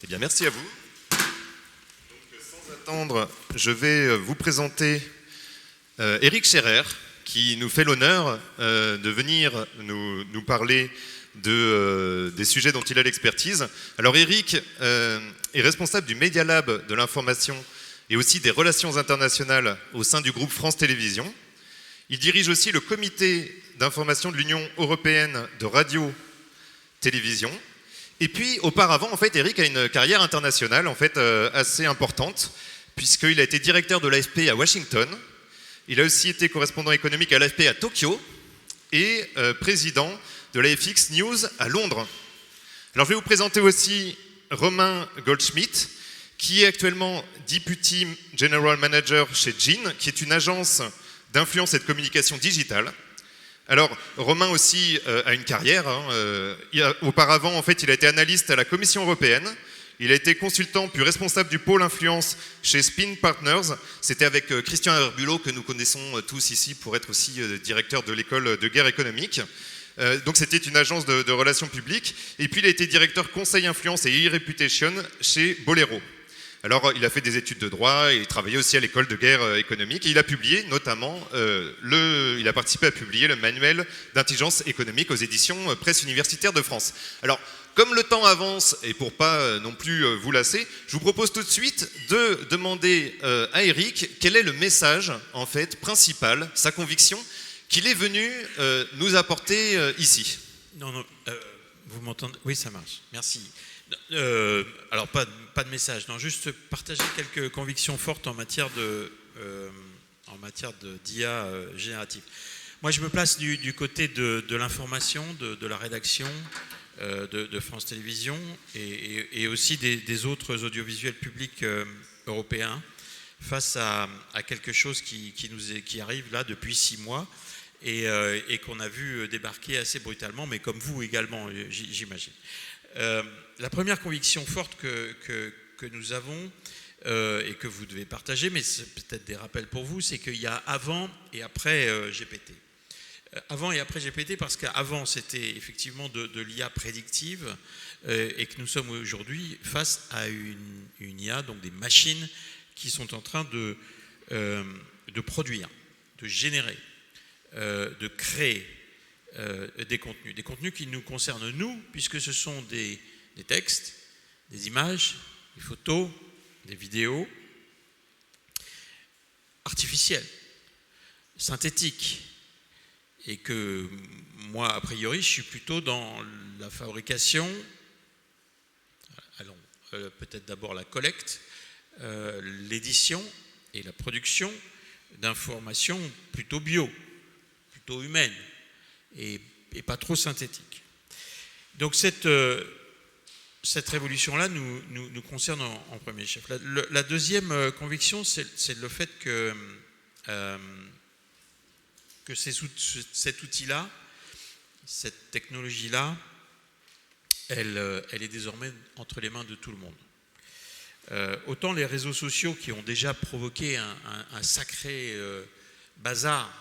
Eh bien, merci à vous. Donc, sans attendre, je vais vous présenter Éric Scherer, qui nous fait l'honneur de venir nous parler des sujets dont il a l'expertise. Alors, Éric est responsable du Media Lab de l'information et aussi des relations internationales au sein du groupe France Télévisions. Il dirige aussi le comité d'information de l'Union européenne de radio-télévision. Et puis, auparavant, en fait, Éric a une carrière internationale, en fait, assez importante, puisqu'il a été directeur de l'AFP à Washington. Il a aussi été correspondant économique à l'AFP à Tokyo et président de l'AFX News à Londres. Alors, je vais vous présenter aussi Romain Goldschmidt, qui est actuellement Deputy General Manager chez Gin, qui est une agence d'influence et de communication digitale. Alors, Romain aussi a une carrière. Auparavant, en fait, il a été analyste à la Commission européenne. Il a été consultant puis responsable du pôle influence chez Spin Partners. C'était avec Christian Herbulot que nous connaissons tous ici pour être aussi directeur de l'école de guerre économique. Donc c'était une agence de relations publiques. Et puis il a été directeur conseil influence et e-reputation chez Bolero. Alors, il a fait des études de droit et il travaillait aussi à l'école de guerre économique. Et il a publié notamment, il a participé à publier le manuel d'intelligence économique aux éditions Presse universitaire de France. Alors, comme le temps avance et pour pas non plus vous lasser, je vous propose tout de suite de demander à Éric quel est le message, en fait, principal, sa conviction, qu'il est venu nous apporter ici. Non, vous m'entendez? Oui, ça marche. Merci. Alors, pas de message, non, juste partager quelques convictions fortes en matière d'IA générative. Moi, je me place du côté de l'information, de la rédaction de France Télévisions et aussi des autres audiovisuels publics européens face à quelque chose qui arrive là depuis 6 mois et qu'on a vu débarquer assez brutalement, mais comme vous également, j'imagine. La première conviction forte que nous avons et que vous devez partager, mais c'est peut-être des rappels pour vous, c'est qu'il y a avant et après GPT. Avant et après GPT, parce qu'avant c'était effectivement de l'IA prédictive et que nous sommes aujourd'hui face à une IA, donc des machines qui sont en train de produire, de générer, de créer des contenus qui nous concernent nous, puisque ce sont des textes, des images, des photos, des vidéos artificielles, synthétiques, et que moi, a priori, je suis plutôt dans la fabrication, peut-être d'abord la collecte, l'édition et la production d'informations plutôt bio, plutôt humaines, et pas trop synthétiques. Donc cette révolution-là nous concerne en premier chef. La deuxième conviction, c'est le fait que cet outil-là, cette technologie-là, elle est désormais entre les mains de tout le monde. Autant les réseaux sociaux qui ont déjà provoqué un sacré bazar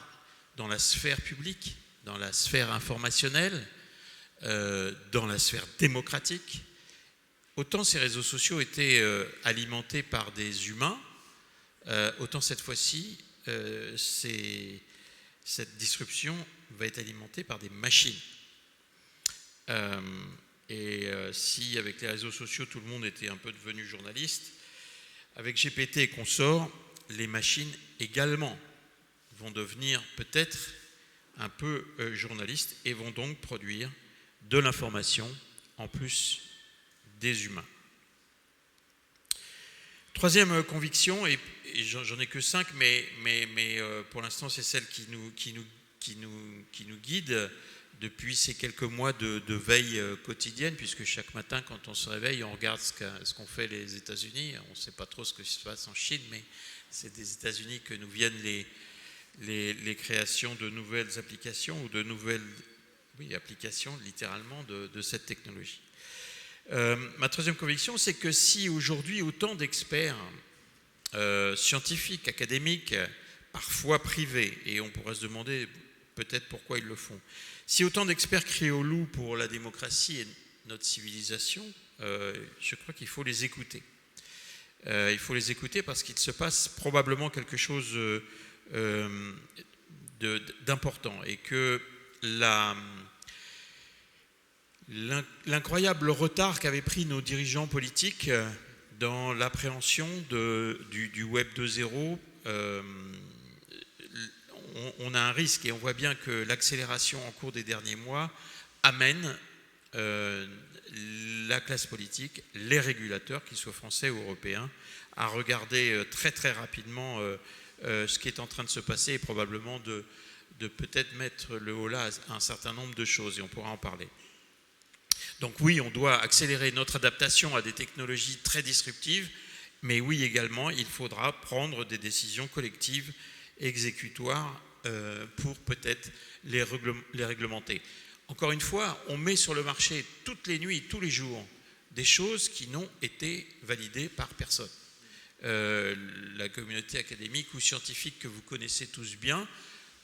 dans la sphère publique, dans la sphère informationnelle, dans la sphère démocratique, autant ces réseaux sociaux étaient alimentés par des humains, autant cette fois-ci, cette disruption va être alimentée par des machines. Si avec les réseaux sociaux, tout le monde était un peu devenu journaliste, avec GPT et consorts, les machines également vont devenir peut-être un peu journalistes et vont donc produire de l'information en plus des humains. Troisième conviction, et j'en ai que 5, mais pour l'instant c'est celle qui nous guide depuis ces quelques mois de veille quotidienne, puisque chaque matin quand on se réveille, on regarde ce qu'ont fait les États-Unis. On ne sait pas trop ce qui se passe en Chine, mais c'est des États-Unis que nous viennent les créations de nouvelles applications ou de nouvelles applications littéralement de cette technologie. Ma troisième conviction, c'est que si aujourd'hui autant d'experts scientifiques, académiques, parfois privés, et on pourrait se demander peut-être pourquoi ils le font, si autant d'experts crient au loup pour la démocratie et notre civilisation, je crois qu'il faut les écouter. Il faut les écouter parce qu'il se passe probablement quelque chose d'important et que l'incroyable retard qu'avaient pris nos dirigeants politiques dans l'appréhension du Web 2.0, on a un risque et on voit bien que l'accélération en cours des derniers mois amène la classe politique, les régulateurs, qu'ils soient français ou européens, à regarder très très rapidement ce qui est en train de se passer et probablement de peut-être mettre le holà à un certain nombre de choses, et on pourra en parler. Donc oui, on doit accélérer notre adaptation à des technologies très disruptives, mais oui également, il faudra prendre des décisions collectives et exécutoires pour peut-être les réglementer. Encore une fois, on met sur le marché toutes les nuits, tous les jours, des choses qui n'ont été validées par personne. La communauté académique ou scientifique que vous connaissez tous bien,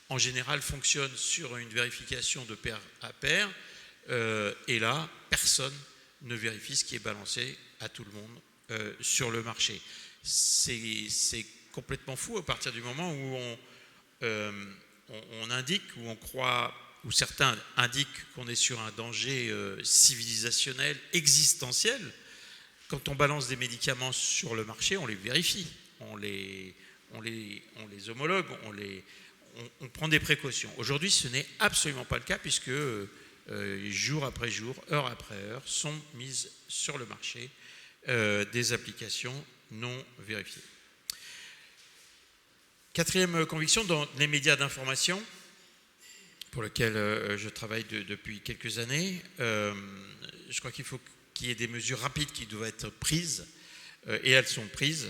en général fonctionne sur une vérification de pair à pair, et là, personne ne vérifie ce qui est balancé à tout le monde sur le marché. C'est complètement fou à partir du moment où on indique, où on croit, où certains indiquent qu'on est sur un danger civilisationnel, existentiel. Quand on balance des médicaments sur le marché, on les vérifie, on les homologue, on prend des précautions. Aujourd'hui, ce n'est absolument pas le cas puisque jour après jour, heure après heure, sont mises sur le marché des applications non vérifiées. Quatrième conviction, dans les médias d'information, pour lequel je travaille depuis quelques années, je crois qu'il faut qu'il y ait des mesures rapides qui doivent être prises, et elles sont prises.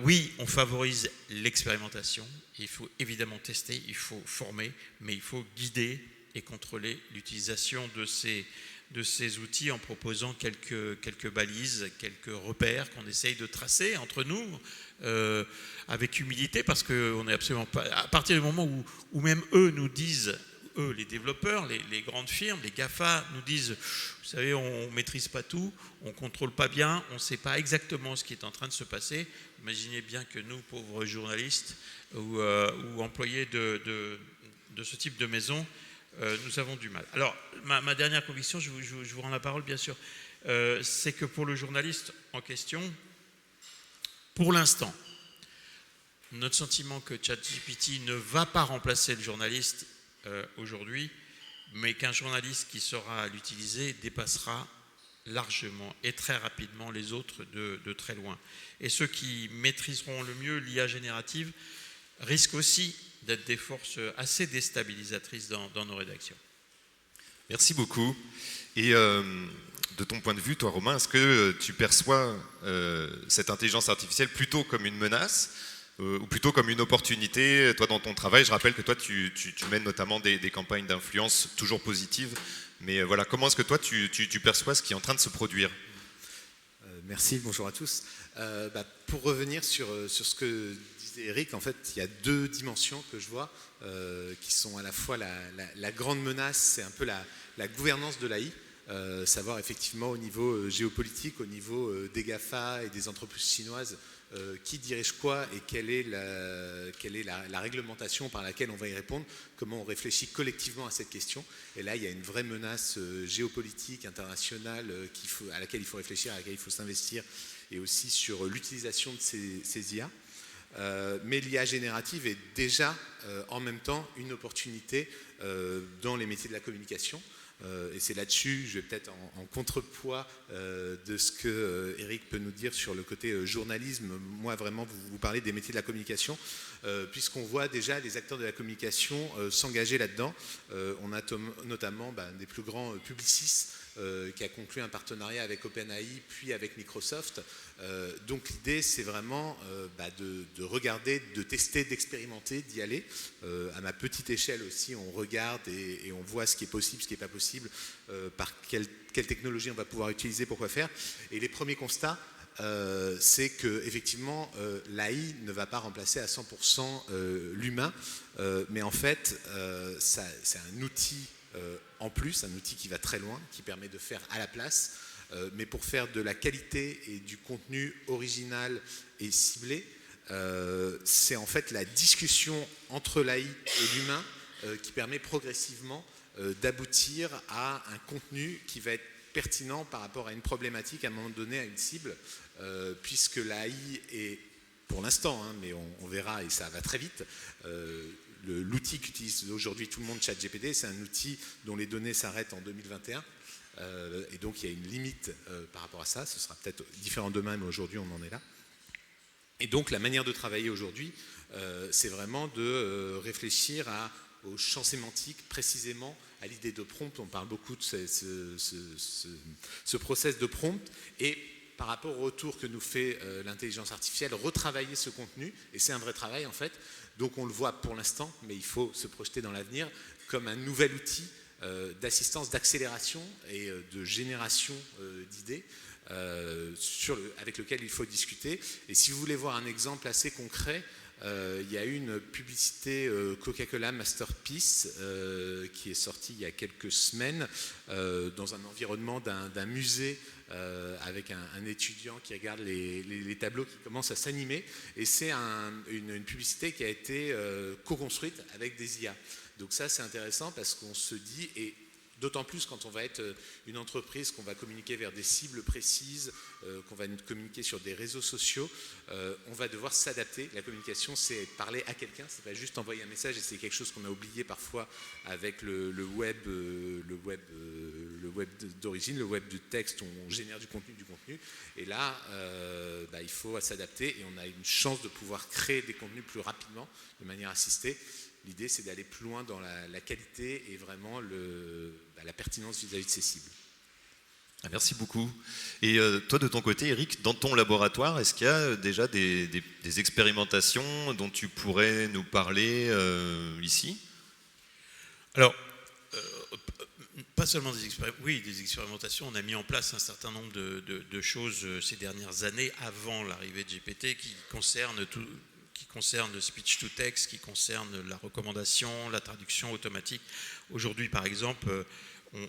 Oui, on favorise l'expérimentation, il faut évidemment tester, il faut former, mais il faut guider et contrôler l'utilisation de ces outils en proposant quelques balises, quelques repères qu'on essaye de tracer entre nous avec humilité, parce qu'on n'est absolument pas... À partir du moment où même eux nous disent, eux, les développeurs, les grandes firmes, les GAFA nous disent, vous savez, on ne maîtrise pas tout, on ne contrôle pas bien, on ne sait pas exactement ce qui est en train de se passer. Imaginez bien que nous, pauvres journalistes ou employés de ce type de maison, nous avons du mal. Alors, ma dernière conviction, je vous rends la parole bien sûr, c'est que pour le journaliste en question, pour l'instant, notre sentiment que ChatGPT ne va pas remplacer le journaliste aujourd'hui, mais qu'un journaliste qui saura l'utiliser dépassera largement et très rapidement les autres de très loin. Et ceux qui maîtriseront le mieux l'IA générative risquent aussi d'être des forces assez déstabilisatrices dans nos rédactions. Merci beaucoup. Et de ton point de vue, toi Romain, est-ce que tu perçois cette intelligence artificielle plutôt comme une menace ou plutôt comme une opportunité? Toi, dans ton travail, je rappelle que toi, tu mènes notamment des campagnes d'influence toujours positives. Mais voilà, comment est-ce que toi, tu perçois ce qui est en train de se produire? Merci, bonjour à tous. Pour revenir sur ce que disait Eric, en fait, il y a deux dimensions que je vois qui sont à la fois la grande menace, c'est un peu la gouvernance de l'AI, savoir effectivement au niveau géopolitique, au niveau des GAFA et des entreprises chinoises, qui dirige quoi et quelle est la réglementation par laquelle on va y répondre, comment on réfléchit collectivement à cette question. Et là, il y a une vraie menace géopolitique, internationale, à laquelle il faut réfléchir, à laquelle il faut s'investir, et aussi sur l'utilisation de ces IA. Mais l'IA générative est déjà en même temps une opportunité dans les métiers de la communication. Et c'est là-dessus, je vais peut-être en contrepoids de ce que Eric peut nous dire sur le côté journalisme. Moi, vraiment, vous parlez des métiers de la communication, puisqu'on voit déjà les acteurs de la communication s'engager là-dedans. On a notamment des plus grands Publicis qui a conclu un partenariat avec OpenAI, puis avec Microsoft. Donc l'idée, c'est vraiment de regarder, de tester, d'expérimenter, d'y aller. À ma petite échelle aussi, on regarde et on voit ce qui est possible, ce qui n'est pas possible, par quelle technologie on va pouvoir utiliser, pour quoi faire. Et les premiers constats, c'est qu'effectivement, l'AI ne va pas remplacer à 100% l'humain, mais en fait, c'est un outil en plus, un outil qui va très loin, qui permet de faire à la place. mais pour faire de la qualité et du contenu original et ciblé, c'est en fait la discussion entre l'AI et l'humain qui permet progressivement d'aboutir à un contenu qui va être pertinent par rapport à une problématique, à un moment donné, à une cible, puisque l'AI est, pour l'instant, mais on verra et ça va très vite, l'outil qu'utilise aujourd'hui tout le monde, ChatGPT, c'est un outil dont les données s'arrêtent en 2021. Et donc il y a une limite par rapport à ça. Ce sera peut-être différent demain, mais aujourd'hui on en est là. Et donc la manière de travailler aujourd'hui, c'est vraiment de réfléchir au champ sémantique, précisément à l'idée de prompt. On parle beaucoup de ce process de prompt. Et par rapport au retour que nous fait l'intelligence artificielle, retravailler ce contenu, et c'est un vrai travail en fait. Donc on le voit pour l'instant, mais il faut se projeter dans l'avenir, comme un nouvel outil d'assistance, d'accélération et de génération d'idées avec lequel il faut discuter. Et si vous voulez voir un exemple assez concret, il y a eu une publicité Coca-Cola Masterpiece qui est sortie il y a quelques semaines dans un environnement d'un musée avec un étudiant qui regarde les tableaux qui commencent à s'animer. Et c'est une publicité qui a été co-construite avec des IA. Donc ça, c'est intéressant parce qu'on se dit, et d'autant plus quand on va être une entreprise, qu'on va communiquer vers des cibles précises, qu'on va communiquer sur des réseaux sociaux, on va devoir s'adapter. La communication, c'est parler à quelqu'un, c'est pas juste envoyer un message, et c'est quelque chose qu'on a oublié parfois avec le web d'origine, le web du texte, où on génère du contenu. Et là, il faut s'adapter, et on a une chance de pouvoir créer des contenus plus rapidement, de manière assistée. L'idée, c'est d'aller plus loin dans la qualité et vraiment la pertinence vis-à-vis de ces cibles. Merci beaucoup. Et toi, de ton côté, Eric, dans ton laboratoire, est-ce qu'il y a déjà des expérimentations dont tu pourrais nous parler ici ? Alors, pas seulement des expérimentations. On a mis en place un certain nombre de choses ces dernières années, avant l'arrivée de GPT, qui concernent le speech to text, qui concerne la recommandation, la traduction automatique. Aujourd'hui, par exemple,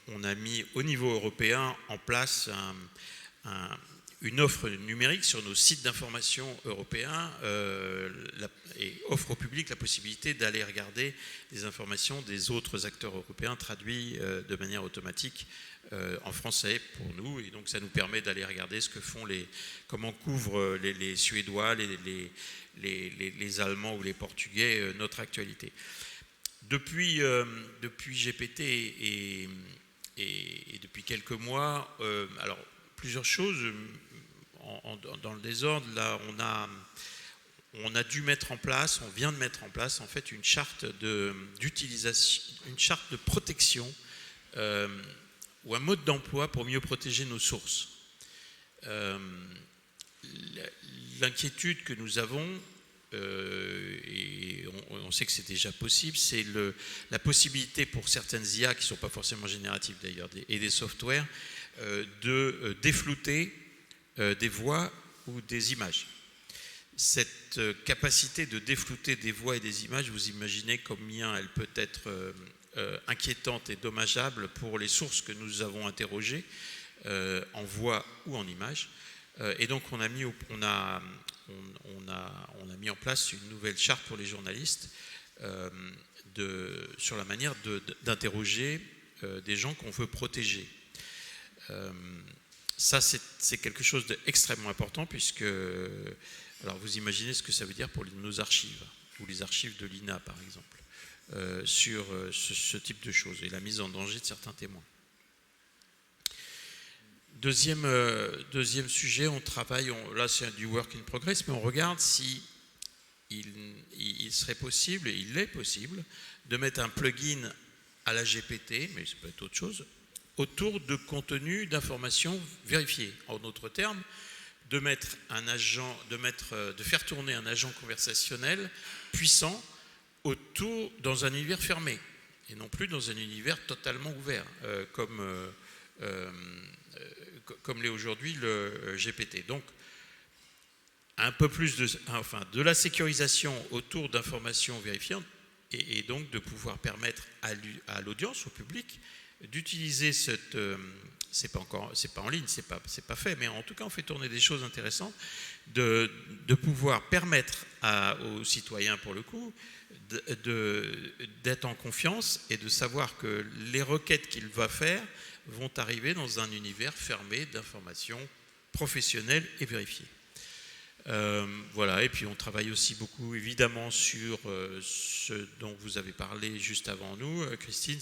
on a mis au niveau européen en place une offre numérique sur nos sites d'information européens et offre au public la possibilité d'aller regarder des informations des autres acteurs européens traduits de manière automatique en français pour nous. Et donc ça nous permet d'aller regarder comment couvrent les Suédois, les Allemands ou les Portugais notre actualité. Depuis GPT et depuis quelques mois, alors plusieurs choses dans le désordre. Là, on vient de mettre en place en fait une charte d'utilisation, une charte de protection ou un mode d'emploi pour mieux protéger nos sources. L'inquiétude que nous avons, et on sait que c'est déjà possible, c'est la possibilité pour certaines IA, qui ne sont pas forcément génératives d'ailleurs, et des softwares, de déflouter des voix ou des images. Cette capacité de déflouter des voix et des images, vous imaginez combien elle peut être inquiétante et dommageable pour les sources que nous avons interrogées, en voix ou en images. Et donc on a mis en place une nouvelle charte pour les journalistes sur la manière d'interroger des gens qu'on veut protéger. Ça, c'est quelque chose d'extrêmement important, puisque, alors vous imaginez ce que ça veut dire pour nos archives, ou les archives de l'INA par exemple, sur ce type de choses, et la mise en danger de certains témoins. Deuxième sujet, on travaille, là c'est du work in progress, mais on regarde si il serait possible, et il est possible, de mettre un plugin à la GPT, mais ça peut être autre chose, autour de contenus d'informations vérifiés. En d'autres termes, de faire tourner un agent conversationnel puissant dans un univers fermé, et non plus dans un univers totalement ouvert, comme l'est aujourd'hui le GPT. Donc, un peu plus de la sécurisation autour d'informations vérifiantes, et donc de pouvoir permettre à l'audience, au public, d'utiliser cette... c'est pas en ligne, c'est pas fait, mais en tout cas on fait tourner des choses intéressantes, de pouvoir permettre aux citoyens pour le coup d'être en confiance et de savoir que les requêtes qu'il va faire vont arriver dans un univers fermé d'informations professionnelles et vérifiées. Voilà, et puis on travaille aussi beaucoup évidemment sur ce dont vous avez parlé juste avant nous, Christine,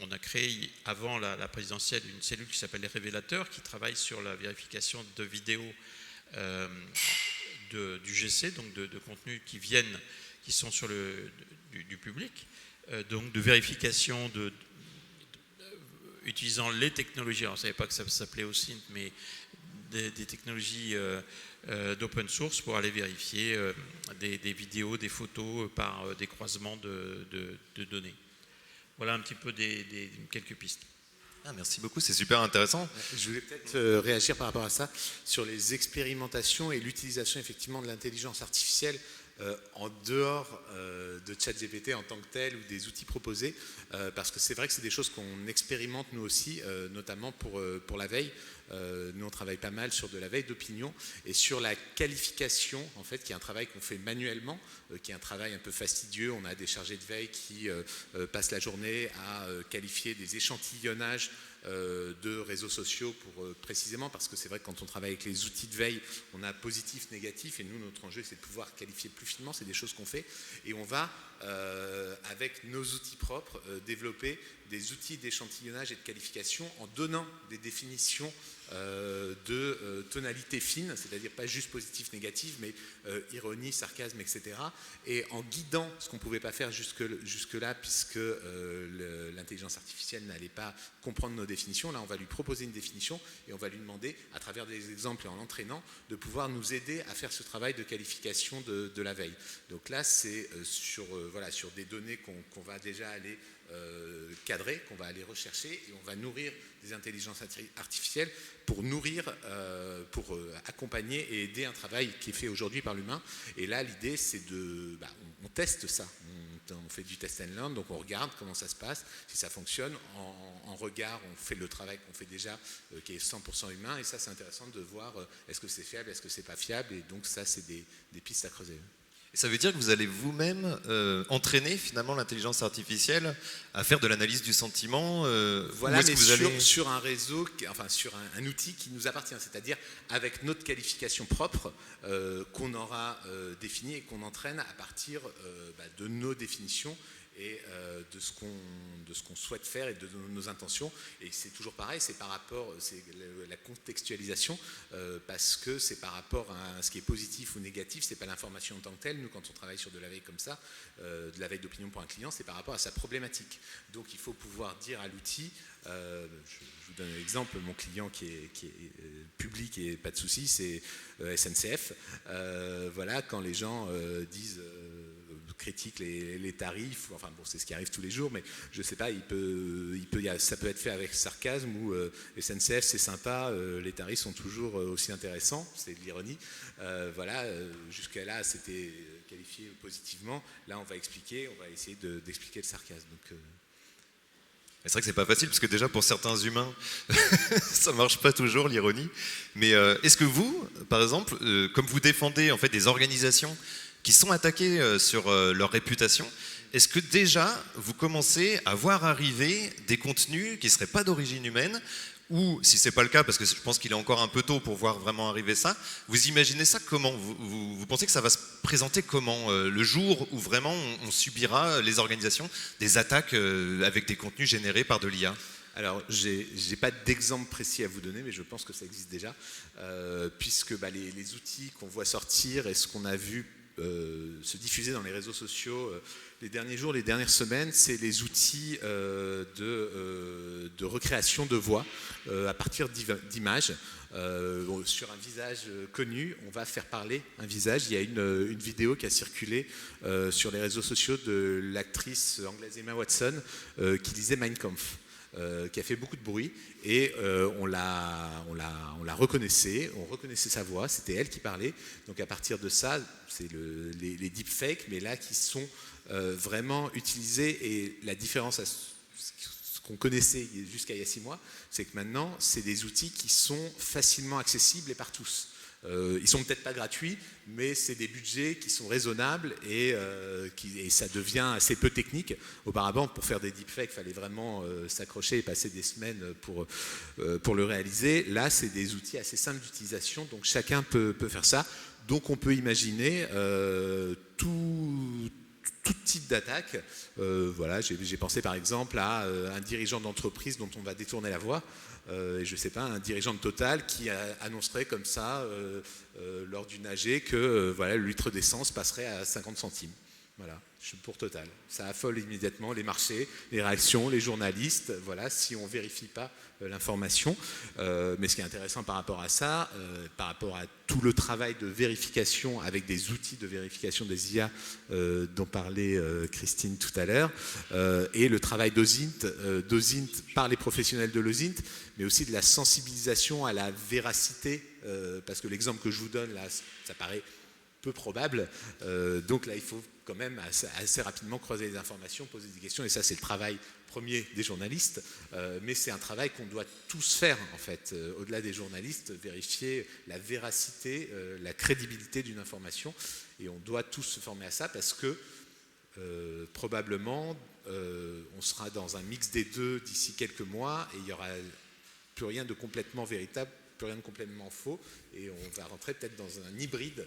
on a créé avant la présidentielle une cellule qui s'appelle les révélateurs, qui travaille sur la vérification de vidéos du GC, donc de contenus qui sont sur du public, donc de vérification utilisant les technologies, alors on ne savait pas que ça s'appelait OSINT, mais des technologies d'open source pour aller vérifier des vidéos, des photos par des croisements de données. Voilà un petit peu quelques pistes. Merci beaucoup, c'est super intéressant. Je voulais peut-être réagir par rapport à ça, sur les expérimentations et l'utilisation effectivement de l'intelligence artificielle en dehors de ChatGPT en tant que tel ou des outils proposés, parce que c'est vrai que c'est des choses qu'on expérimente nous aussi, notamment pour la veille. Nous on travaille pas mal sur de la veille d'opinion et sur la qualification, en fait, qui est un travail qu'on fait manuellement, qui est un travail un peu fastidieux. On a des chargés de veille qui passent la journée à qualifier des échantillonnages de réseaux sociaux précisément parce que c'est vrai que quand on travaille avec les outils de veille, on a positif, négatif, et nous notre enjeu c'est de pouvoir qualifier plus finement, c'est des choses qu'on fait, et on va avec nos outils propres développer des outils d'échantillonnage et de qualification en donnant des définitions de tonalité fine, c'est-à-dire pas juste positif, négatif, mais ironie, sarcasme, etc. Et en guidant ce qu'on ne pouvait pas faire jusque-là, puisque l'intelligence artificielle n'allait pas comprendre nos définitions, là on va lui proposer une définition et on va lui demander, à travers des exemples et en l'entraînant, de pouvoir nous aider à faire ce travail de qualification de la veille. Donc là c'est sur des données qu'on va déjà aller cadrer, qu'on va aller rechercher, et on va nourrir des intelligences artificielles pour accompagner et aider un travail qui est fait aujourd'hui par l'humain. Et là l'idée c'est on teste ça, on fait du test and learn, donc on regarde comment ça se passe, si ça fonctionne, en regard on fait le travail qu'on fait déjà qui est 100% humain, et ça c'est intéressant de voir est-ce que c'est fiable, est-ce que c'est pas fiable, et donc ça c'est des pistes à creuser. Et ça veut dire que vous allez vous-même entraîner finalement l'intelligence artificielle à faire de l'analyse du sentiment. Voilà, mais sur un réseau, sur un outil qui nous appartient, c'est-à-dire avec notre qualification propre qu'on aura définie et qu'on entraîne à partir de nos définitions et de ce qu'on souhaite faire et de nos intentions. Et c'est toujours pareil, c'est la contextualisation, parce que c'est par rapport à ce qui est positif ou négatif, c'est pas l'information en tant que telle. Nous, quand on travaille sur de la veille comme ça, de la veille d'opinion pour un client, c'est par rapport à sa problématique. Donc il faut pouvoir dire à l'outil, je vous donne un exemple, mon client qui est public et pas de souci, c'est SNCF. Quand les gens critiquent les tarifs, c'est ce qui arrive tous les jours, mais je sais pas, ça peut être fait avec sarcasme, ou SNCF c'est sympa, les tarifs sont toujours aussi intéressants, c'est de l'ironie. Jusqu'à là c'était qualifié positivement, là on va essayer d'expliquer le sarcasme. Donc, c'est vrai que c'est pas facile, parce que déjà pour certains humains, ça marche pas toujours l'ironie. Mais est-ce que vous, par exemple, comme vous défendez en fait des organisations qui sont attaquées sur leur réputation, est-ce que déjà vous commencez à voir arriver des contenus qui ne seraient pas d'origine humaine, ou si ce n'est pas le cas, parce que je pense qu'il est encore un peu tôt pour voir vraiment arriver ça, vous imaginez ça comment ? Vous pensez que ça va se présenter comment le jour où vraiment on subira, les organisations, des attaques avec des contenus générés par de l'IA ? Alors, j'ai pas d'exemple précis à vous donner, mais je pense que ça existe déjà, puisque les outils qu'on voit sortir et ce qu'on a vu se diffuser dans les réseaux sociaux les derniers jours, les dernières semaines, c'est les outils de recréation de voix à partir d'images. Sur un visage connu, on va faire parler un visage. Il y a une vidéo qui a circulé sur les réseaux sociaux de l'actrice anglaise Emma Watson qui lisait Mein Kampf. Qui a fait beaucoup de bruit, et on la reconnaissait, on reconnaissait sa voix, c'était elle qui parlait. Donc à partir de ça, c'est les deepfakes, mais là qui sont vraiment utilisés, et la différence ce qu'on connaissait jusqu'à il y a 6 mois, c'est que maintenant, c'est des outils qui sont facilement accessibles et par tous. Ils sont peut-être pas gratuits, mais c'est des budgets qui sont raisonnables et ça devient assez peu technique. Auparavant, pour faire des deepfakes, il fallait vraiment s'accrocher et passer des semaines pour le réaliser. Là, c'est des outils assez simples d'utilisation, donc chacun peut faire ça. Donc on peut imaginer tout type d'attaque. Voilà, j'ai pensé par exemple à un dirigeant d'entreprise dont on va détourner la voix. Et je ne sais pas, un dirigeant de Total qui annoncerait comme ça lors d'une AG que voilà, le litre d'essence passerait à 50 centimes. Voilà, je suis pour Total. Ça affole immédiatement les marchés, les réactions, les journalistes, voilà, si on ne vérifie pas l'information. Mais ce qui est intéressant par rapport à ça, par rapport à tout le travail de vérification avec des outils de vérification des IA dont parlait Christine tout à l'heure, et le travail d'OSINT par les professionnels de l'OSINT, mais aussi de la sensibilisation à la véracité, parce que l'exemple que je vous donne là, ça paraît peu probable. Donc là, il faut quand même assez rapidement creuser les informations, poser des questions, et ça, c'est le travail premier des journalistes, mais c'est un travail qu'on doit tous faire, en fait, au-delà des journalistes, vérifier la véracité, la crédibilité d'une information, et on doit tous se former à ça, parce que probablement, on sera dans un mix des deux d'ici quelques mois, et il n'y aura plus rien de complètement véritable, plus rien de complètement faux, et on va rentrer peut-être dans un hybride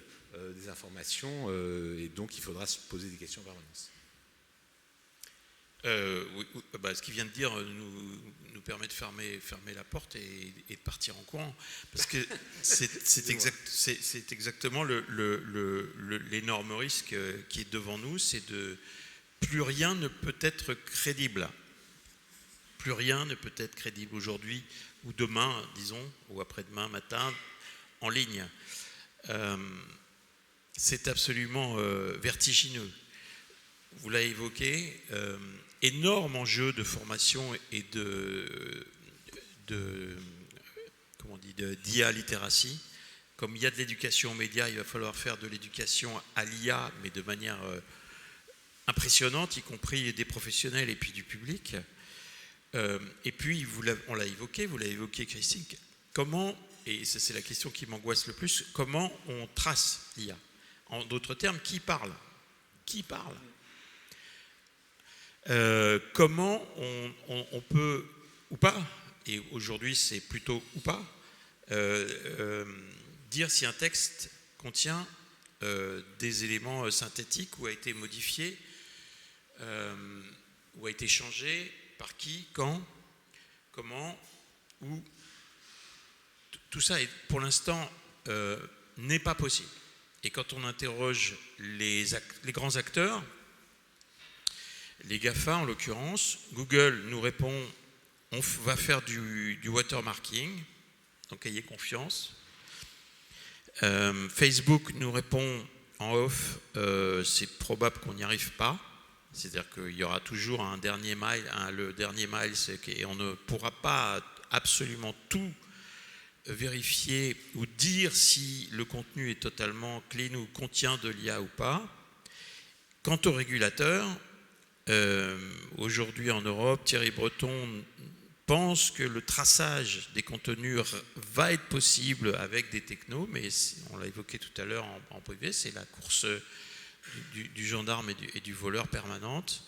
des informations, et donc il faudra se poser des questions en permanence. Oui, ce qu'il vient de dire nous permet de fermer la porte et de partir en courant, parce que c'est exactement l'énorme risque qui est devant nous, c'est de plus rien ne peut être crédible. Plus rien ne peut être crédible aujourd'hui ou demain, disons, ou après-demain matin, en ligne. C'est absolument vertigineux. Vous l'avez évoqué, énorme enjeu de formation et d'IA littératie. Comme il y a de l'éducation aux médias, il va falloir faire de l'éducation à l'IA, mais de manière impressionnante, y compris des professionnels et puis du public. Et puis, on l'a évoqué, vous l'avez évoqué, Christine, comment, et ça c'est la question qui m'angoisse le plus, comment on trace l'IA? En d'autres termes, qui parle? Qui parle? Comment on peut, ou pas, et aujourd'hui c'est plutôt ou pas, dire si un texte contient des éléments synthétiques ou a été modifié, ou a été changé, par qui, quand, comment, où. Tout ça, pour l'instant, n'est pas possible. Et quand on interroge les grands acteurs, les GAFA en l'occurrence, Google nous répond on va faire du watermarking, donc ayez confiance. Facebook nous répond en off c'est probable qu'on n'y arrive pas, c'est-à-dire qu'il y aura toujours un dernier mile, le dernier mile, et on ne pourra pas absolument tout vérifier ou dire si le contenu est totalement clean ou contient de l'IA ou pas. Quant aux régulateurs, aujourd'hui en Europe, Thierry Breton pense que le traçage des contenus va être possible avec des technos, mais on l'a évoqué tout à l'heure en privé, c'est la course du gendarme et du voleur permanente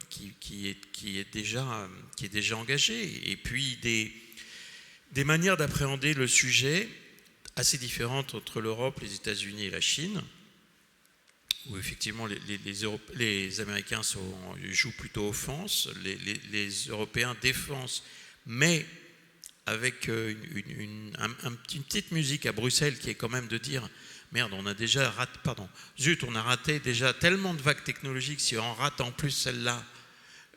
qui est déjà engagée. Et puis des manières d'appréhender le sujet assez différentes entre l'Europe, les États-Unis et la Chine, où effectivement les Américains jouent plutôt offense, les Européens défense, mais avec une petite musique à Bruxelles qui est quand même de dire merde, on a déjà raté, on a raté déjà tellement de vagues technologiques, si on rate en plus celle-là,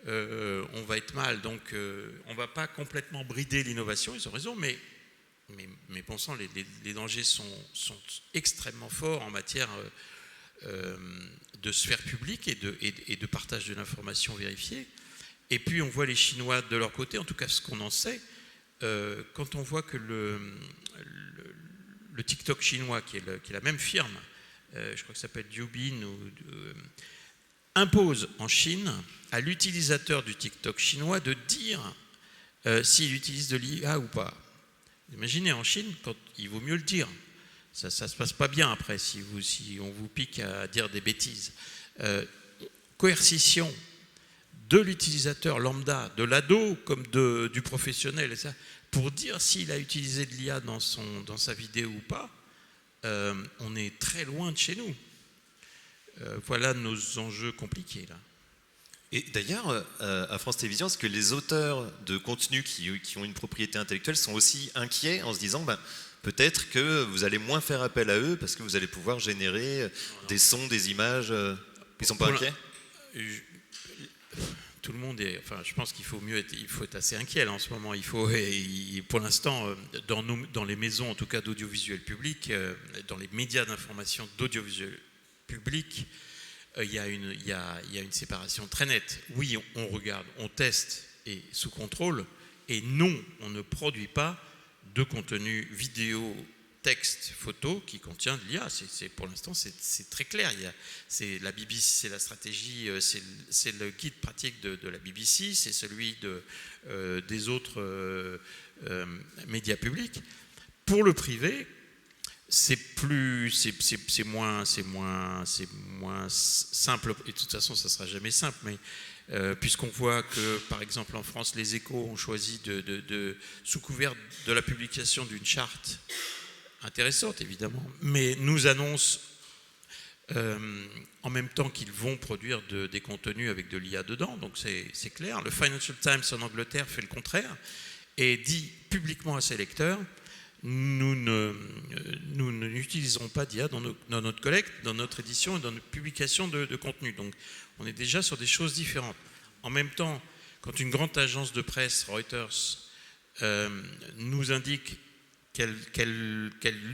on va être mal, donc on ne va pas complètement brider l'innovation, ils ont raison, mais bon sang, les dangers sont extrêmement forts en matière de sphère publique et de partage de l'information vérifiée. Et puis on voit les Chinois de leur côté, en tout cas ce qu'on en sait, quand on voit que le TikTok chinois, qui est la même firme, je crois que ça s'appelle Douyin, impose en Chine à l'utilisateur du TikTok chinois de dire s'il utilise de l'IA ou pas. Imaginez en Chine, quand il vaut mieux le dire. Ça se passe pas bien après si on vous pique à dire des bêtises. Coercition de l'utilisateur lambda, de l'ado comme du professionnel, et ça, pour dire s'il a utilisé de l'IA dans sa vidéo ou pas, on est très loin de chez nous. Voilà nos enjeux compliqués là. Et d'ailleurs, à France Télévisions, est-ce que les auteurs de contenus qui ont une propriété intellectuelle sont aussi inquiets en se disant peut-être que vous allez moins faire appel à eux parce que vous allez pouvoir générer des sons, des images. Ils ne sont pas inquiets ? Tout le monde est. Enfin, je pense qu'il faut être assez inquiet là, en ce moment. Pour l'instant, dans les maisons, en tout cas d'audiovisuel public, dans les médias d'information d'audiovisuel public, il y a une séparation très nette. Oui, on regarde, on teste et sous contrôle, et non, on ne produit pas de contenu vidéo, texte, photo qui contient de l'IA. Pour l'instant, c'est très clair. C'est la BBC, c'est la stratégie, c'est le guide pratique de la BBC, c'est celui des autres médias publics. Pour le privé, c'est moins simple, et de toute façon ça ne sera jamais simple, mais puisqu'on voit que par exemple en France les Échos ont choisi sous couvert de la publication d'une charte intéressante évidemment, mais nous annoncent en même temps qu'ils vont produire des contenus avec de l'IA dedans, donc c'est clair. Le Financial Times en Angleterre fait le contraire et dit publiquement à ses lecteurs: nous n'utiliserons pas d'IA dans notre collecte, dans notre édition et dans notre publication de contenu. Donc on est déjà sur des choses différentes. En même temps, quand une grande agence de presse, Reuters, nous indique qu'elle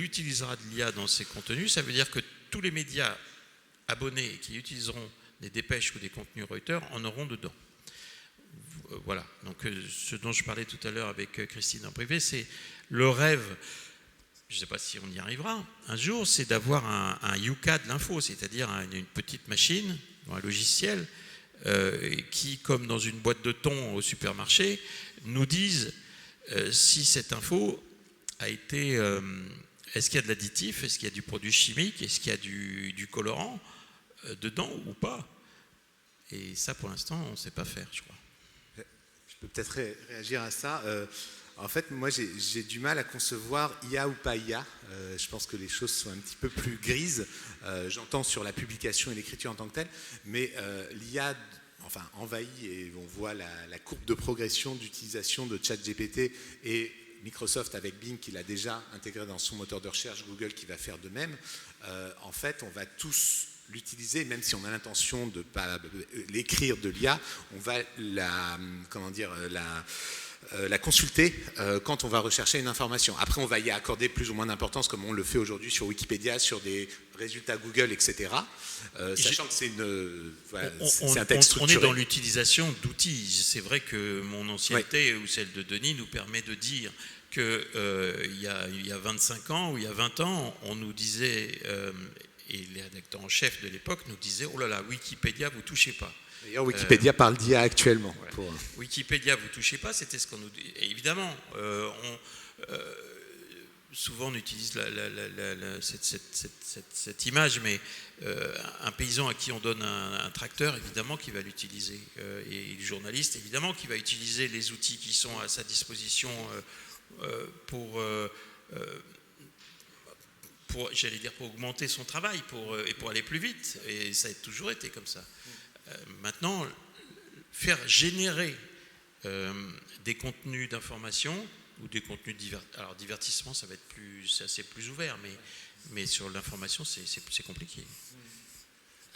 utilisera de l'IA dans ses contenus, ça veut dire que tous les médias abonnés qui utiliseront des dépêches ou des contenus Reuters en auront dedans. Voilà, donc ce dont je parlais tout à l'heure avec Christine en privé, c'est le rêve, je ne sais pas si on y arrivera un jour, c'est d'avoir un Yuka de l'info, c'est-à-dire une petite machine, un logiciel, qui, comme dans une boîte de thon au supermarché, nous dise si cette info a été... est-ce qu'il y a de l'additif, est-ce qu'il y a du produit chimique, est-ce qu'il y a du colorant dedans ou pas. Et ça, pour l'instant, on ne sait pas faire, je crois. Je peux peut-être réagir à ça. En fait, moi, j'ai du mal à concevoir IA ou pas IA. Je pense que les choses sont un petit peu plus grises. J'entends sur la publication et l'écriture en tant que telle, mais l'IA envahit, et on voit la courbe de progression d'utilisation de ChatGPT et Microsoft avec Bing qui l'a déjà intégré dans son moteur de recherche, Google qui va faire de même. En fait, on va tous l'utiliser, même si on a l'intention de ne pas l'écrire de l'IA, on va la consulter quand on va rechercher une information. Après, on va y accorder plus ou moins d'importance, comme on le fait aujourd'hui sur Wikipédia, sur des résultats Google, etc. Sachant que c'est un texte structuré. On est dans l'utilisation d'outils. C'est vrai que mon ancienneté, ou celle de Denis, nous permet de dire qu'il y a 25 ans ou il y a 20 ans, on nous disait, et les rédacteurs en chef de l'époque nous disaient: oh là là, Wikipédia, vous touchez pas. D'ailleurs, Wikipédia parle d'IA actuellement. Ouais. Wikipédia, vous touchez pas, c'était ce qu'on nous dit. Et évidemment, souvent on utilise cette image, mais un paysan à qui on donne un tracteur, évidemment qu'il va l'utiliser. Et le journaliste, évidemment qu'il va utiliser les outils qui sont à sa disposition pour augmenter son travail, et pour aller plus vite. Et ça a toujours été comme ça. Maintenant, faire générer des contenus d'information ou des contenus alors divertissement, ça va être c'est plus ouvert, mais sur l'information, c'est compliqué.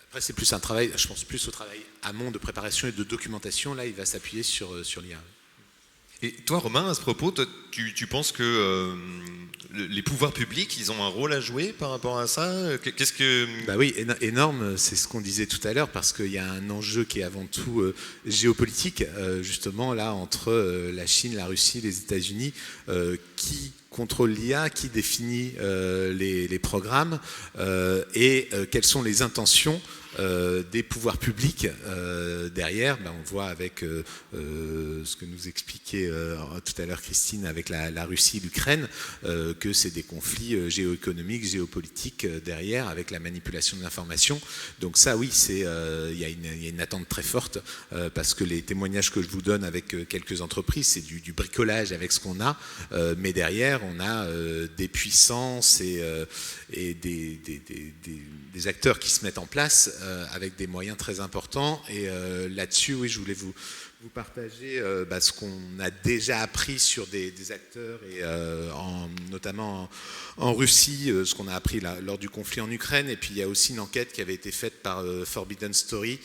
Après, c'est plus un travail, je pense plus au travail amont de préparation et de documentation. Là, il va s'appuyer sur l'IA. Et toi, Romain, à ce propos, tu penses que les pouvoirs publics, ils ont un rôle à jouer par rapport à ça ? Qu'est-ce que... Bah oui, énorme, c'est ce qu'on disait tout à l'heure, parce qu'il y a un enjeu qui est avant tout géopolitique, justement, là, entre la Chine, la Russie, les États-Unis, qui contrôle l'IA, qui définit les programmes et quelles sont les intentions des pouvoirs publics derrière. On voit avec ce que nous expliquait tout à l'heure Christine avec la Russie, l'Ukraine, que c'est des conflits géoéconomiques, géopolitiques derrière, avec la manipulation de l'information. Donc ça, oui, il y a une attente très forte, parce que les témoignages que je vous donne avec quelques entreprises, c'est du bricolage avec ce qu'on a, mais derrière, on a des puissances et des acteurs qui se mettent en place avec des moyens très importants. Et là-dessus, oui, je voulais vous partager ce qu'on a déjà appris sur des acteurs, et notamment en Russie, ce qu'on a appris lors du conflit en Ukraine. Et puis il y a aussi une enquête qui avait été faite par Forbidden Story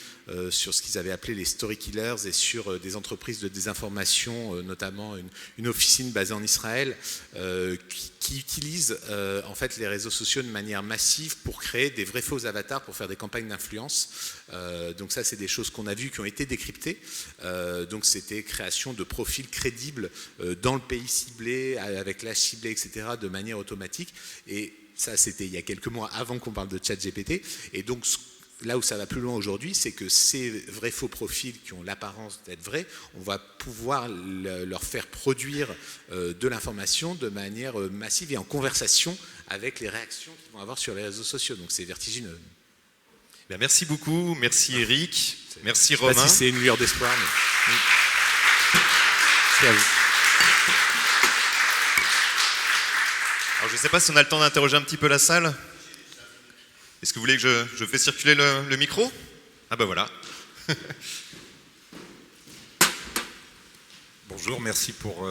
sur ce qu'ils avaient appelé les story killers, et sur des entreprises de désinformation, notamment une officine basée en Israël qui utilise en fait les réseaux sociaux de manière massive pour créer des vrais faux avatars pour faire des campagnes d'influence. Donc ça, c'est des choses qu'on a vues, qui ont été décryptées. Donc c'était création de profils crédibles dans le pays ciblé, avec l'âge ciblé, etc., de manière automatique. Et ça, c'était il y a quelques mois avant qu'on parle de ChatGPT. Et donc là où ça va plus loin aujourd'hui, c'est que ces vrais faux profils qui ont l'apparence d'être vrais, on va pouvoir leur faire produire de l'information de manière massive et en conversation avec les réactions qu'ils vont avoir sur les réseaux sociaux. Donc c'est vertigineux. Bien, merci beaucoup, merci Eric, merci Romain. Je ne sais pas si c'est une lueur d'espoir, mais... C'est à vous. Alors, je ne sais pas si on a le temps d'interroger un petit peu la salle. Est-ce que vous voulez que je fais circuler le micro? Ah ben voilà. Bonjour, merci pour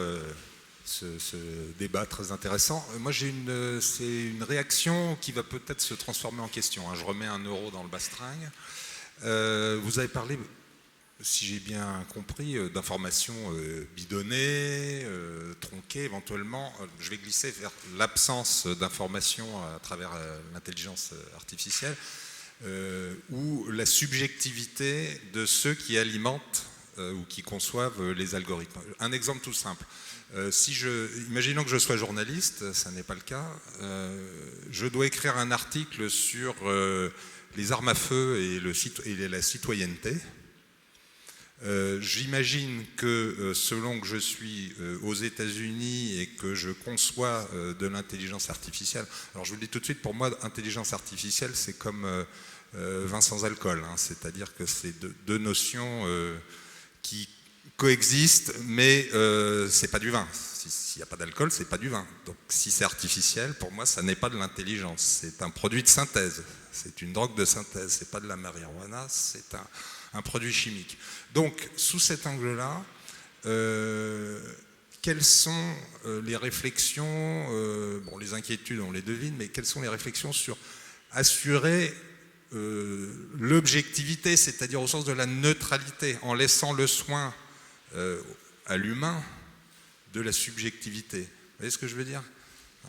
ce débat très intéressant. Moi, c'est une réaction qui va peut-être se transformer en question. Je remets 1 euro dans le bastringue. Vous avez parlé, si j'ai bien compris, d'informations bidonnées, tronquées éventuellement. Je vais glisser vers l'absence d'informations à travers l'intelligence artificielle, ou la subjectivité de ceux qui alimentent ou qui conçoivent les algorithmes. Un exemple tout simple. Imaginons que je sois journaliste, ça n'est pas le cas, je dois écrire un article sur les armes à feu et la citoyenneté. J'imagine que selon que je suis aux États-Unis et que je conçois de l'intelligence artificielle, alors je vous le dis tout de suite, pour moi, intelligence artificielle, c'est comme vin sans alcool, c'est-à-dire que c'est deux notions qui coexistent, mais c'est pas du vin. S'il n'y a pas d'alcool, c'est pas du vin. Donc si c'est artificiel, pour moi, ça n'est pas de l'intelligence. C'est un produit de synthèse. C'est une drogue de synthèse. C'est pas de la marijuana, c'est un produit chimique. Donc, sous cet angle-là, quelles sont les réflexions, les inquiétudes, on les devine, mais quelles sont les réflexions sur assurer l'objectivité, c'est-à-dire au sens de la neutralité, en laissant le soin à l'humain de la subjectivité. Vous voyez ce que je veux dire ?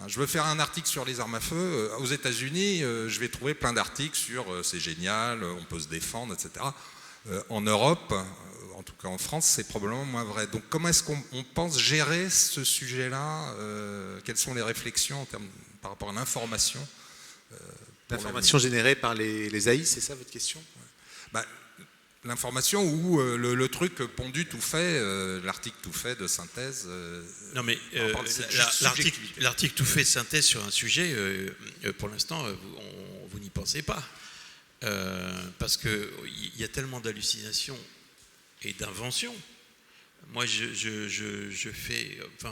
Je veux faire un article sur les armes à feu. Aux États-Unis, je vais trouver plein d'articles sur c'est génial, on peut se défendre, etc. En Europe, en tout cas en France, c'est probablement moins vrai. Donc comment est-ce qu'on pense gérer ce sujet-là ? Quelles sont les réflexions par rapport à l'information ? L'information générée par les AI, c'est ça votre question ? L'information ou le truc pondu tout fait, l'article tout fait de synthèse. Non mais l'article tout fait de synthèse sur un sujet, pour l'instant, vous n'y pensez pas. Parce qu'il y a tellement d'hallucinations et d'inventions. Moi,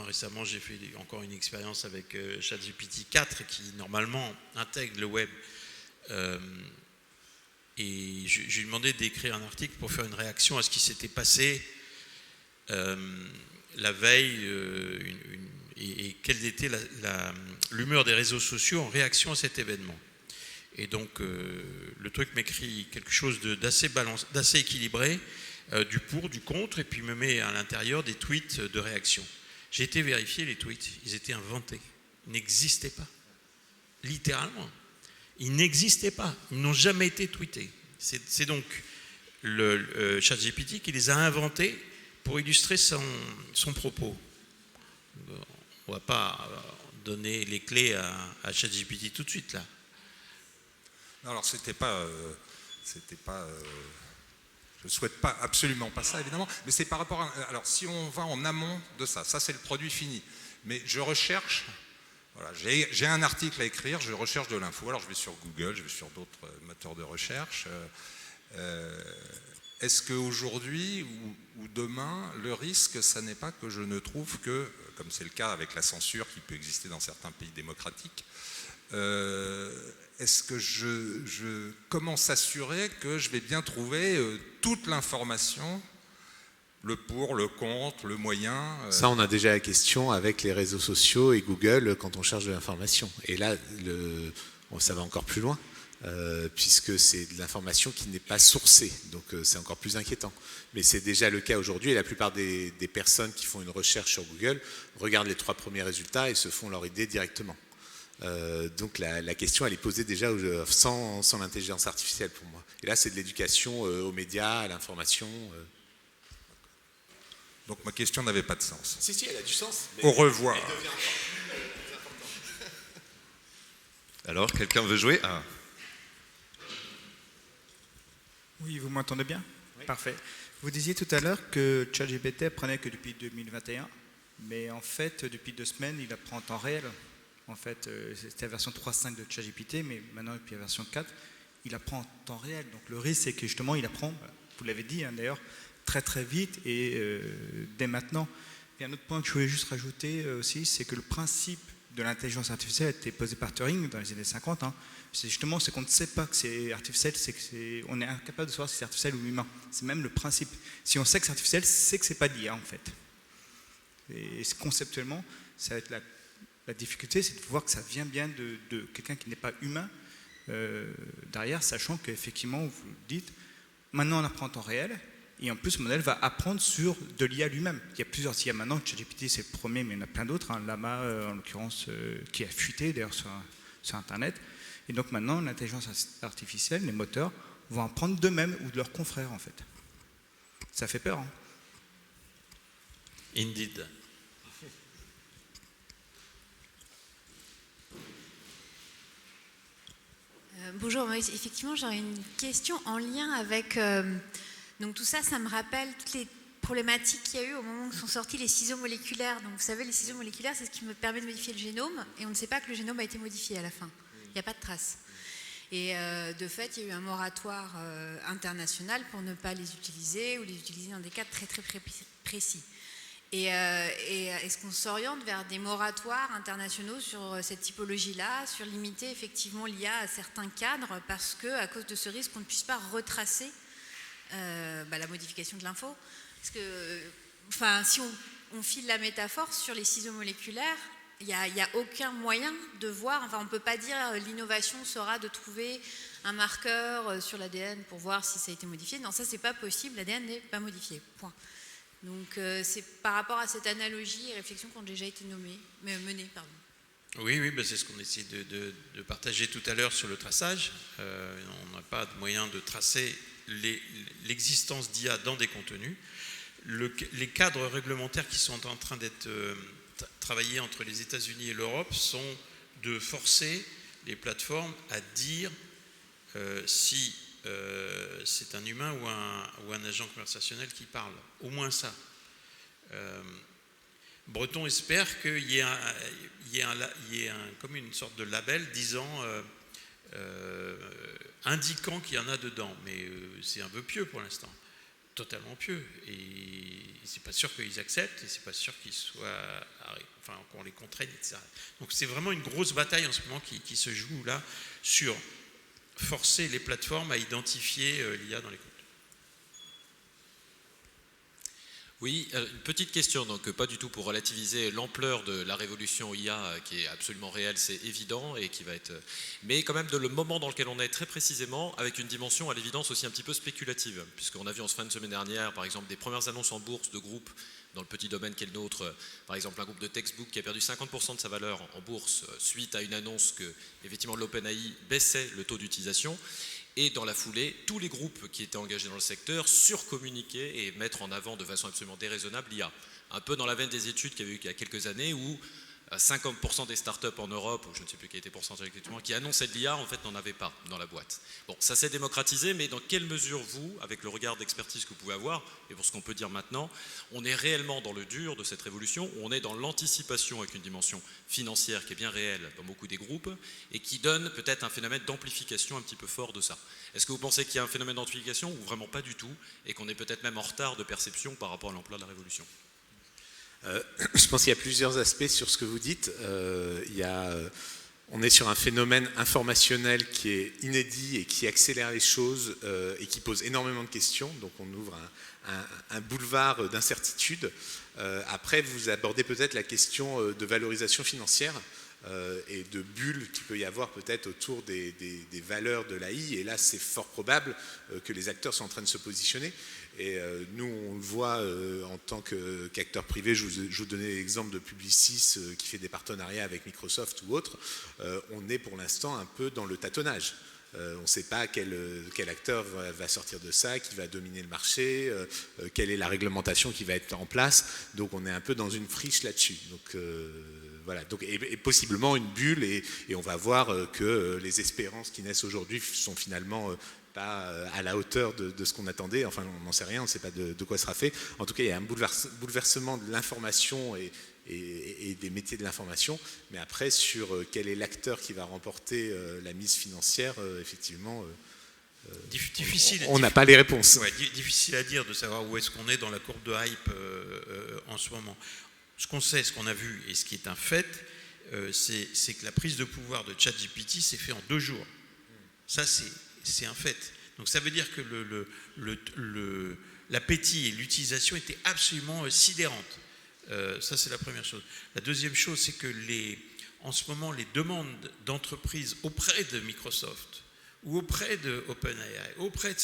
récemment, j'ai fait encore une expérience avec ChatGPT 4 qui, normalement, intègre le web. Et je lui ai demandé d'écrire un article pour faire une réaction à ce qui s'était passé la veille et quelle était l'humeur des réseaux sociaux en réaction à cet événement. Et donc, le truc m'écrit quelque chose d'assez équilibré, du pour, du contre, et puis me met à l'intérieur des tweets de réaction. J'ai été vérifier les tweets, ils étaient inventés, ils n'existaient pas. Littéralement. Ils n'existaient pas, ils n'ont jamais été tweetés. C'est donc le ChatGPT qui les a inventés pour illustrer son propos. On ne va pas donner les clés à ChatGPT tout de suite là. Non, alors c'était pas, je ne souhaite pas absolument pas ça évidemment, mais c'est par rapport à, alors si on va en amont de ça c'est le produit fini, mais je recherche, voilà, j'ai un article à écrire, je recherche de l'info, alors je vais sur Google, je vais sur d'autres moteurs de recherche. Est-ce qu'aujourd'hui ou demain, le risque, ça n'est pas que je ne trouve que, comme c'est le cas avec la censure qui peut exister dans certains pays démocratiques, est-ce que comment s'assurer que je vais bien trouver toute l'information, le pour, le contre, le moyen Ça, on a déjà la question avec les réseaux sociaux et Google quand on cherche de l'information. Et là, ça va encore plus loin. Puisque c'est de l'information qui n'est pas sourcée, donc c'est encore plus inquiétant. Mais c'est déjà le cas aujourd'hui, et la plupart des personnes qui font une recherche sur Google regardent les 3 premiers résultats et se font leur idée directement. Donc la question, elle est posée déjà sans l'intelligence artificielle pour moi. Et là, c'est de l'éducation aux médias, à l'information. Donc ma question n'avait pas de sens. Si, elle a du sens. Au revoir. Alors, quelqu'un veut jouer? Oui, vous m'entendez bien? Oui. Parfait. Vous disiez tout à l'heure que ChatGPT apprenait que depuis 2021, mais en fait, depuis 2 semaines, il apprend en temps réel. En fait, c'était la version 3.5 de ChatGPT, mais maintenant, depuis la version 4, il apprend en temps réel. Donc le risque, c'est que justement, il apprend, vous l'avez dit d'ailleurs, très très vite et dès maintenant. Et un autre point que je voulais juste rajouter aussi, c'est que le principe de l'intelligence artificielle a été posé par Turing dans les années 50. C'est justement ce qu'on ne sait pas que c'est artificiel, on est incapable de savoir si c'est artificiel ou humain. C'est même le principe. Si on sait que c'est artificiel, c'est que c'est pas d'IA en fait. Et conceptuellement, ça va être la difficulté, c'est de voir que ça vient bien de quelqu'un qui n'est pas humain derrière, sachant qu'effectivement, vous le dites, maintenant on apprend en temps réel. Et en plus, le modèle va apprendre sur de l'IA lui-même. Il y a plusieurs IA maintenant. ChatGPT, c'est le premier, mais il y en a plein d'autres. Llama, en l'occurrence, qui a fuité d'ailleurs sur Internet. Et donc maintenant, l'intelligence artificielle, les moteurs, vont apprendre d'eux-mêmes ou de leurs confrères, en fait. Ça fait peur. Indeed. Bonjour, moi, effectivement, j'aurais une question en lien avec... donc tout ça, ça me rappelle toutes les problématiques qu'il y a eu au moment où sont sortis les ciseaux moléculaires. Donc vous savez, les ciseaux moléculaires, c'est ce qui me permet de modifier le génome, et on ne sait pas que le génome a été modifié à la fin. Il n'y a pas de trace. Et de fait, il y a eu un moratoire international pour ne pas les utiliser, ou les utiliser dans des cas très très précis. Et est-ce qu'on s'oriente vers des moratoires internationaux sur cette typologie-là, sur limiter effectivement l'IA à certains cadres, parce qu'à cause de ce risque, on ne puisse pas retracer la modification de l'info? Parce que, si on file la métaphore sur les ciseaux moléculaires, il n'y a aucun moyen de voir, on ne peut pas dire l'innovation sera de trouver un marqueur sur l'ADN pour voir si ça a été modifié. Non, ça c'est pas possible, l'ADN n'est pas modifié, point. Donc c'est par rapport à cette analogie et réflexion qui ont déjà été menées. Oui, c'est ce qu'on essayait de partager tout à l'heure sur le traçage. On n'a pas de moyen de tracer l'existence d'IA dans des contenus. Les cadres réglementaires qui sont en train d'être travaillés entre les États-Unis et l'Europe sont de forcer les plateformes à dire si c'est un humain ou un agent conversationnel qui parle. Au moins ça. Breton espère qu'il y ait comme une sorte de label disant indiquant qu'il y en a dedans, mais c'est un peu pieux pour l'instant, totalement pieux, et c'est pas sûr qu'ils acceptent, et c'est pas sûr qu'ils soient, qu'on les contraigne, etc. Donc c'est vraiment une grosse bataille en ce moment qui se joue là sur forcer les plateformes à identifier l'IA dans les contenus. Oui, une petite question, donc pas du tout pour relativiser l'ampleur de la révolution IA qui est absolument réelle, c'est évident, et qui va être, mais quand même le moment dans lequel on est très précisément, avec une dimension à l'évidence aussi un petit peu spéculative, puisqu'on a vu en fin de semaine dernière, par exemple, des premières annonces en bourse de groupes dans le petit domaine qu'est le nôtre, par exemple un groupe de textbook qui a perdu 50% de sa valeur en bourse suite à une annonce que effectivement l'OpenAI baissait le taux d'utilisation. Et dans la foulée, tous les groupes qui étaient engagés dans le secteur surcommuniquaient et mettre en avant de façon absolument déraisonnable l'IA. Un peu dans la veine des études qu'il y avait eu il y a quelques années où 50% des startups en Europe, ou je ne sais plus quel était le pourcentage exactement, qui annonçaient de l'IA, en fait, n'en avaient pas dans la boîte. Bon, ça s'est démocratisé, mais dans quelle mesure vous, avec le regard d'expertise que vous pouvez avoir, et pour ce qu'on peut dire maintenant, on est réellement dans le dur de cette révolution, ou on est dans l'anticipation avec une dimension financière qui est bien réelle dans beaucoup des groupes, et qui donne peut-être un phénomène d'amplification un petit peu fort de ça. Est-ce que vous pensez qu'il y a un phénomène d'amplification, ou vraiment pas du tout, et qu'on est peut-être même en retard de perception par rapport à l'ampleur de la révolution ? Je pense qu'il y a plusieurs aspects sur ce que vous dites. On est sur un phénomène informationnel qui est inédit et qui accélère les choses et qui pose énormément de questions. Donc on ouvre un boulevard d'incertitude. Après, vous abordez peut-être la question de valorisation financière et de bulles qu'il peut y avoir peut-être autour des valeurs de l'AI. Et là, c'est fort probable que les acteurs sont en train de se positionner. Et nous, on le voit en tant qu'acteur privé. Je vous donnais l'exemple de Publicis qui fait des partenariats avec Microsoft ou autres. On est pour l'instant un peu dans le tâtonnage. On ne sait pas quel acteur va sortir de ça, qui va dominer le marché, quelle est la réglementation qui va être en place. Donc on est un peu dans une friche là-dessus. Donc voilà. Donc, et possiblement une bulle, et on va voir que les espérances qui naissent aujourd'hui sont finalement pas à la hauteur de ce qu'on attendait. Enfin, on n'en sait rien, on ne sait pas de quoi sera fait. En tout cas, il y a un bouleversement de l'information et des métiers de l'information. Mais après, sur quel est l'acteur qui va remporter la mise financière, effectivement, on n'a pas les réponses. Ouais, difficile à dire de savoir où est-ce qu'on est dans la courbe de hype en ce moment. Ce qu'on sait, ce qu'on a vu et ce qui est un fait, c'est que la prise de pouvoir de ChatGPT s'est faite en 2 jours. Ça, c'est un fait. Donc ça veut dire que l'appétit et l'utilisation étaient absolument sidérantes. Ça, c'est la première chose. La deuxième chose, c'est que en ce moment, les demandes d'entreprises auprès de Microsoft ou auprès de OpenAI, auprès de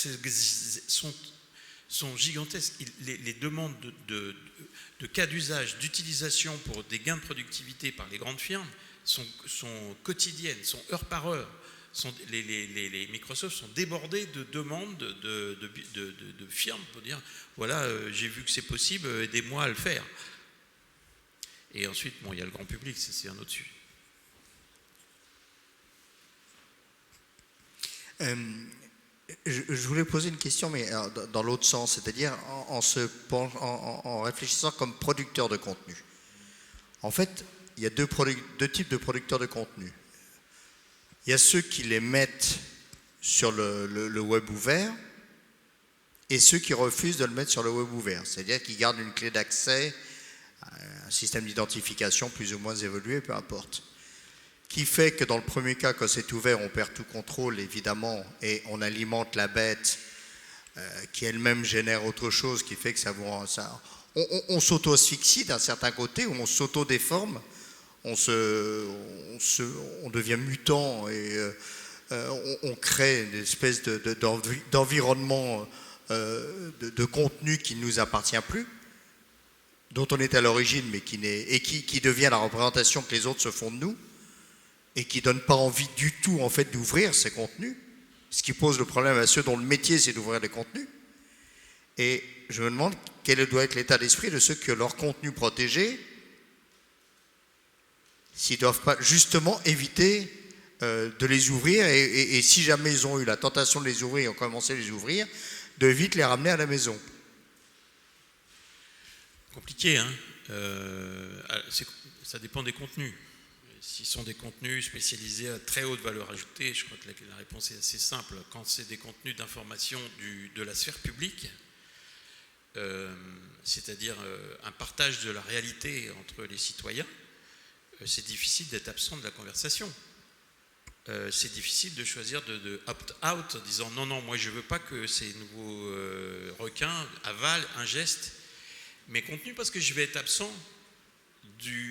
sont gigantesques. Les demandes de cas d'usage, d'utilisation pour des gains de productivité par les grandes firmes sont quotidiennes, sont heure par heure. Les Microsoft sont débordés de demandes de firmes pour dire voilà, j'ai vu que c'est possible, aidez-moi à le faire. Et ensuite, bon, il y a le grand public, c'est un autre sujet. Je voulais poser une question, mais dans l'autre sens, c'est-à-dire en réfléchissant comme producteur de contenu. En fait, il y a deux types de producteurs de contenu. Il y a ceux qui les mettent sur le web ouvert et ceux qui refusent de le mettre sur le web ouvert. C'est-à-dire qu'ils gardent une clé d'accès, un système d'identification plus ou moins évolué, peu importe. Qui fait que dans le premier cas, quand c'est ouvert, on perd tout contrôle, évidemment, et on alimente la bête qui elle-même génère autre chose, qui fait que on s'auto-asphyxie d'un certain côté, ou on s'auto-déforme, on devient mutant et on crée une espèce d'environnement de contenu qui ne nous appartient plus, dont on est à l'origine, mais qui devient la représentation que les autres se font de nous, et qui ne donne pas envie du tout, en fait, d'ouvrir ces contenus, ce qui pose le problème à ceux dont le métier, c'est d'ouvrir les contenus. Et je me demande quel doit être l'état d'esprit de ceux que leur contenu protégé, s'ils ne doivent pas justement éviter de les ouvrir, et si jamais ils ont eu la tentation de les ouvrir et ont commencé à les ouvrir, de vite les ramener à la maison. Compliqué, hein. Ça dépend des contenus. S'ils sont des contenus spécialisés à très haute valeur ajoutée, je crois que la réponse est assez simple. Quand c'est des contenus d'information de la sphère publique, c'est-à-dire un partage de la réalité entre les citoyens, c'est difficile d'être absent de la conversation. C'est difficile de choisir de opt-out en disant non, moi je ne veux pas que ces nouveaux requins avalent, ingestent mes contenus parce que je vais être absent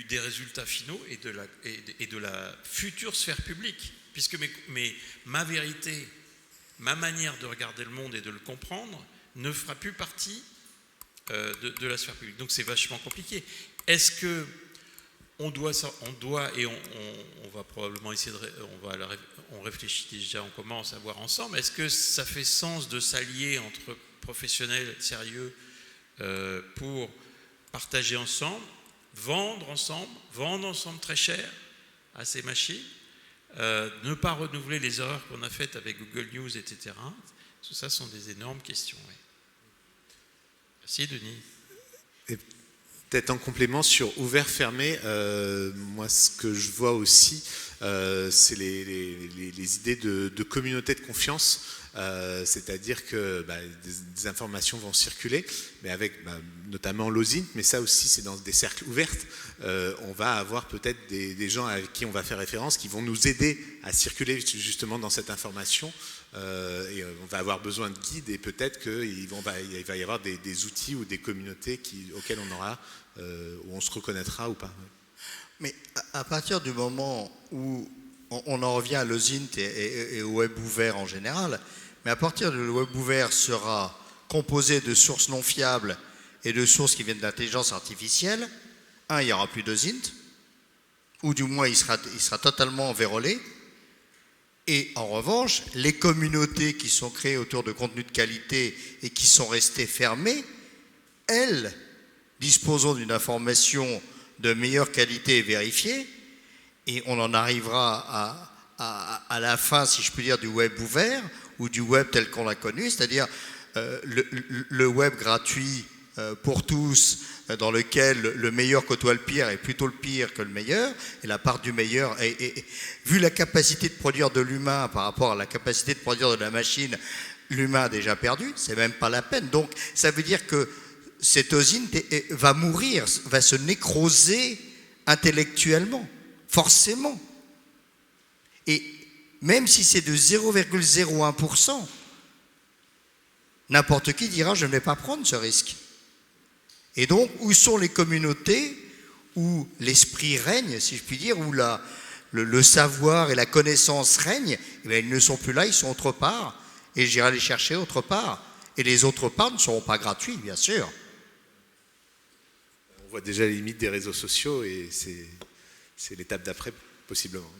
des résultats finaux et de la future sphère publique, puisque ma vérité, ma manière de regarder le monde et de le comprendre ne fera plus partie de la sphère publique. Donc c'est vachement compliqué. Est-ce que on doit et on va probablement essayer on réfléchit déjà, on commence à voir ensemble, est-ce que ça fait sens de s'allier entre professionnels sérieux pour partager ensemble, vendre ensemble très cher à ces machines, ne pas renouveler les erreurs qu'on a faites avec Google News, etc. Tout ça sont des énormes questions. Oui. Merci Denis. Et peut-être en complément sur ouvert-fermé, moi ce que je vois aussi, c'est les idées de communauté de confiance. C'est-à-dire que des informations vont circuler, mais avec notamment l'OSINT, mais ça aussi c'est dans des cercles ouverts. On va avoir peut-être des gens avec qui on va faire référence qui vont nous aider à circuler justement dans cette information. Et on va avoir besoin de guides et peut-être qu'il va y avoir des outils ou des communautés auxquelles on aura, où on se reconnaîtra ou pas. Mais à partir du moment où on en revient à l'OSINT et au web ouvert en général, mais à partir du web ouvert sera composé de sources non fiables et de sources qui viennent de l'intelligence artificielle, il n'y aura plus d'OSINT, ou du moins il sera totalement vérolé. Et en revanche, les communautés qui sont créées autour de contenus de qualité et qui sont restées fermées, elles disposeront d'une information de meilleure qualité et vérifiée, et on en arrivera à la fin, si je puis dire, du web ouvert ou du web tel qu'on l'a connu, c'est-à-dire le web gratuit pour tous, dans lequel le meilleur côtoie le pire et plutôt le pire que le meilleur, et la part du meilleur, et vu la capacité de produire de l'humain par rapport à la capacité de produire de la machine, l'humain a déjà perdu, c'est même pas la peine. Donc ça veut dire que cet OSINT va mourir, va se nécroser intellectuellement, forcément. Et même si c'est de 0,01%, n'importe qui dira je ne vais pas prendre ce risque. Et donc, où sont les communautés où l'esprit règne, si je puis dire, où le savoir et la connaissance règnent? Eh bien, ils ne sont plus là, ils sont autre part, et j'irai les chercher autre part. Et les autres parts ne seront pas gratuits, bien sûr. On voit déjà les limites des réseaux sociaux, et c'est l'étape d'après, possiblement.